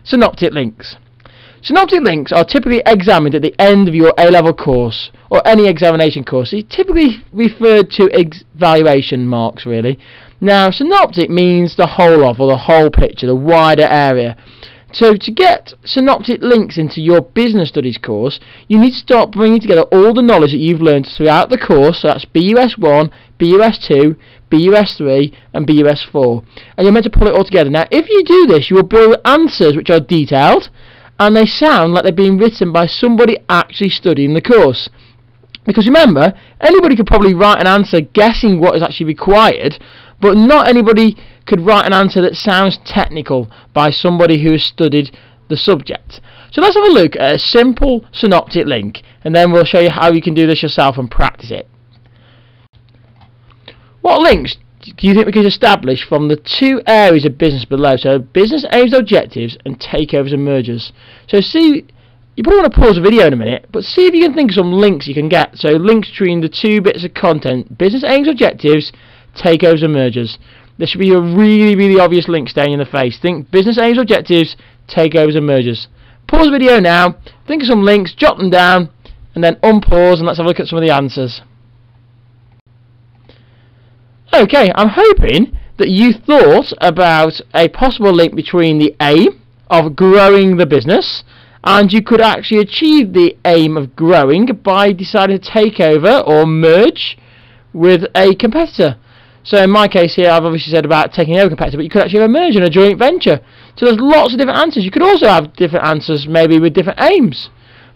Synoptic links. Synoptic links are typically examined at the end of your A-level course or any examination course. It's typically referred to evaluation marks, really. Now, synoptic means the whole of, or the whole picture, the wider area. So to get synoptic links into your business studies course, you need to start bringing together all the knowledge that you've learned throughout the course. So that's BUS1, BUS2, BUS3 and BUS4. And you're meant to pull it all together. Now, if you do this, you will build answers which are detailed and they sound like they're being written by somebody actually studying the course. Because remember, anybody could probably write an answer guessing what is actually required, but not anybody could write an answer that sounds technical by somebody who has studied the subject. So let's have a look at a simple synoptic link, and then we'll show you how you can do this yourself and practice it. What links do you think we can establish from the two areas of business below? So business aims and objectives and takeovers and mergers. So see, you probably want to pause the video in a minute, but see if you can think of some links you can get. So links between the two bits of content: business aims and objectives, takeovers and mergers. There should be a really obvious link staring in the face. Think business aims and objectives, takeovers and mergers. Pause the video now, think of some links, jot them down, and then unpause and let's have a look at some of the answers. Okay, I'm hoping that you thought about a possible link between the aim of growing the business, and you could actually achieve the aim of growing by deciding to take over or merge with a competitor. So in my case here, I've obviously said about taking over a competitor, but you could actually have a merger and a joint venture. So there's lots of different answers. You could also have different answers, maybe with different aims.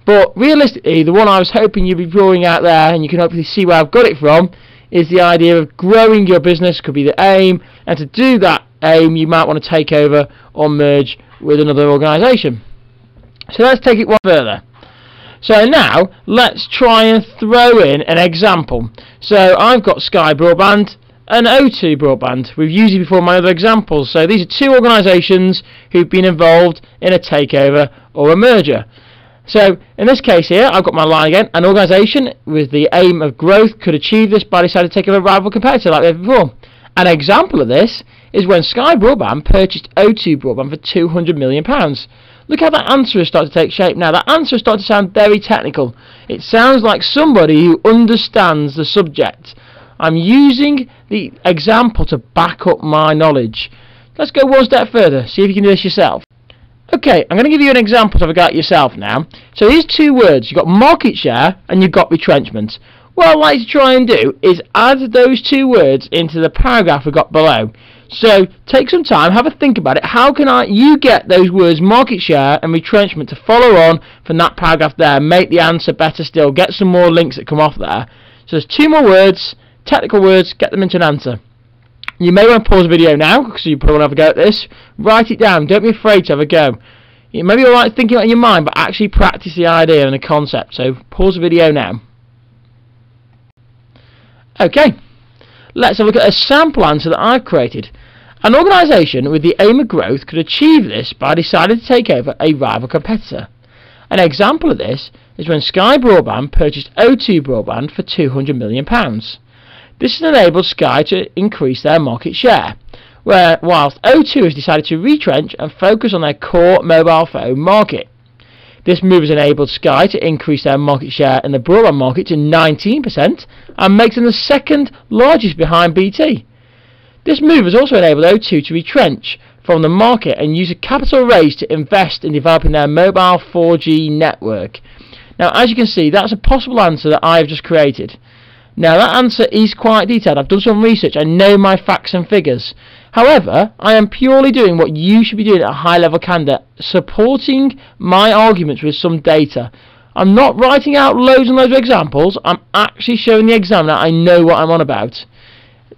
But realistically, the one I was hoping you'd be drawing out there, and you can hopefully see where I've got it from, is the idea of growing your business could be the aim, and to do that aim you might want to take over or merge with another organisation. So let's take it one further. So now let's try and throw in an example. So I've got Sky Broadband and O2 Broadband. We've used it before in my other examples. So these are two organisations who've been involved in a takeover or a merger. So in this case here, I've got my line again. An organisation with the aim of growth could achieve this by deciding to take over a rival competitor like we had before. An example of this is when Sky Broadband purchased O2 Broadband for £200 million. Look how that answer has started to take shape now. That answer has started to sound very technical. It sounds like somebody who understands the subject. I'm using the example to back up my knowledge. Let's go one step further, see if you can do this yourself. Okay, I'm going to give you an example to have a go at yourself now. So here's two words. You've got market share and you've got retrenchment. What I'd like to try and do is add those two words into the paragraph we've got below. So take some time, have a think about it. How can you get those words market share and retrenchment to follow on from that paragraph there, make the answer better still, get some more links that come off there. So there's two more words, technical words, get them into an answer. You may want to pause the video now because you probably want to have a go at this. Write it down, don't be afraid to have a go. It may be alright thinking about it in your mind, but actually practice the idea and the concept. So pause the video now. Okay, let's have a look at a sample answer that I've created. An organisation with the aim of growth could achieve this by deciding to take over a rival competitor. An example of this is when Sky Broadband purchased O2 Broadband for £200 million. This has enabled Sky to increase their market share, whilst O2 has decided to retrench and focus on their core mobile phone market. This move has enabled Sky to increase their market share in the broadband market to 19% and makes them the second largest behind BT. This move has also enabled O2 to retrench from the market and use a capital raise to invest in developing their mobile 4G network. Now, as you can see, that's a possible answer that I've just created. Now, that answer is quite detailed. I've done some research. I know my facts and figures. However, I am purely doing what you should be doing at a high-level candidate, supporting my arguments with some data. I'm not writing out loads and loads of examples. I'm actually showing the examiner I know what I'm on about.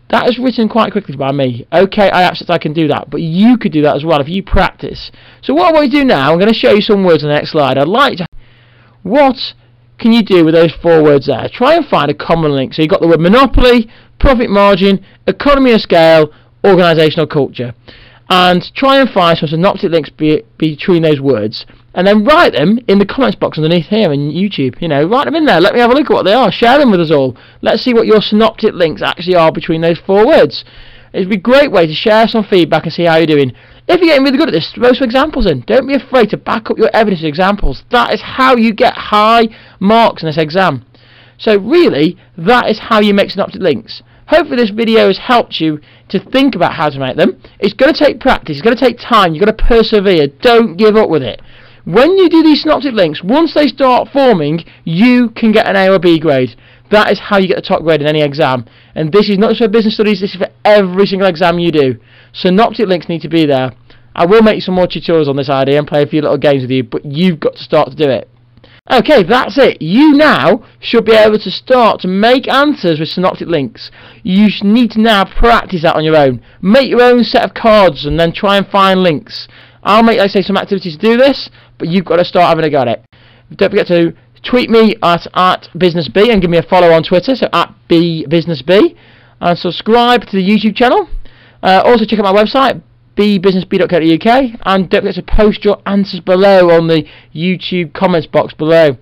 That is written quite quickly by me. Okay, I accept I can do that, but you could do that as well if you practice. So what I want to do now, I'm going to show you some words on the next slide. I'd like to... What can you do with those four words there? Try and find a common link. So you've got the word monopoly, profit margin, economy of scale, organisational culture. And try and find some synoptic links between those words. And then write them in the comments box underneath here on YouTube. You know, write them in there. Let me have a look at what they are. Share them with us all. Let's see what your synoptic links actually are between those four words. It'd be a great way to share some feedback and see how you're doing. If you're getting really good at this, throw some examples in. Don't be afraid to back up your evidence with examples. That is how you get high marks in this exam. So really, that is how you make synoptic links. Hopefully this video has helped you to think about how to make them. It's going to take practice, it's going to take time, you've got to persevere, don't give up with it. When you do these synoptic links, once they start forming, you can get an A or B grade. That is how you get the top grade in any exam. And this is not just for business studies, this is for every single exam you do. Synoptic links need to be there. I will make some more tutorials on this idea and play a few little games with you, but you've got to start to do it. Okay, that's it. You now should be able to start to make answers with synoptic links. You need to now practice that on your own. Make your own set of cards and then try and find links. I'll make, like I say, some activities to do this, but you've got to start having a go at it. Don't forget to tweet me at @BussB and give me a follow on Twitter, so @BBussB, and subscribe to the YouTube channel. Also check out my website, bbussb.co.uk, and don't forget to post your answers below on the YouTube comments box below.